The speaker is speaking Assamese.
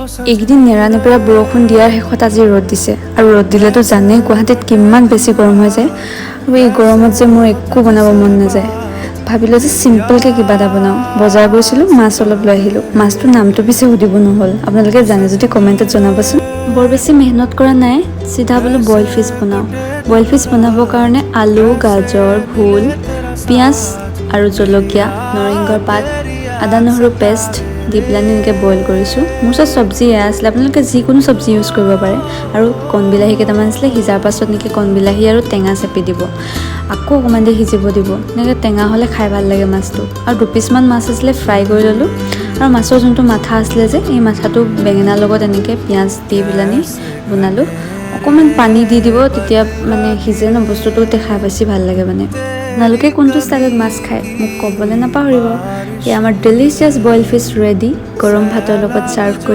এইকেইদিন নেৰানেপেৰা বৰষুণ দিয়াৰ শেষত আজি ৰ'দ দিছে আৰু ৰ'দ দিলেতো জানেই গুৱাহাটীত কিমান বেছি গৰম হৈ যায় আৰু এই গৰমত যে মোৰ একো বনাব মন নাযায়। ভাবিলোঁ যে চিম্পলকৈ কিবা এটা বনাওঁ। বজাৰ গৈছিলোঁ, মাছ অলপ লৈ আহিলোঁ। মাছটোৰ নামটো পিছে সুধিব নহ'ল, আপোনালোকে জানে যদি কমেণ্টত জনাবচোন। বৰ বেছি মেহনত কৰা নাই, চিধা বোলো বইল ফিছ বনাওঁ। বইল ফিছ বনাবৰ কাৰণে আলু, গাজৰ, ভোল, পিঁয়াজ আৰু জলকীয়া, নৰসিংহৰ পাত, আদা নহৰু পেষ্ট দি পেলাই এনেকৈ বইল কৰিছোঁ। মোৰ ওচৰত চব্জি এয়া আছিলে, আপোনালোকে যিকোনো চব্জি ইউজ কৰিব পাৰে। আৰু কণবিলাহী কেইটামান আছিলে, সিজাৰ পাছত নেকি কণবিলাহী আৰু টেঙা চেপি দিব, আকৌ অকণমান দেৰি সিজিব দিব। এনেকৈ টেঙা হ'লে খাই ভাল লাগে মাছটো। আৰু দুপিচমান মাছ আছিলে, ফ্ৰাই কৰি ল'লোঁ। আৰু মাছৰ যোনটো মাথা আছিলে যে, এই মাথাটো বেঙেনাৰ লগত এনেকৈ পিঁয়াজ দি পেলাই বনালোঁ। অকণমান পানী দি দিব, তেতিয়া মানে সিজে ন বস্তুটো, তেতিয়া খাই বেছি ভাল লাগে মানে। আপোনালোকে কোনটো ষ্টাইলত মাছ খায় মোক ক'বলৈ নাপাহৰিব। এয়া আমাৰ ডেলিচিয়াছ বইল ফিছ ৰেডি, গৰম ভাতৰ লগত ছাৰ্ভ কৰি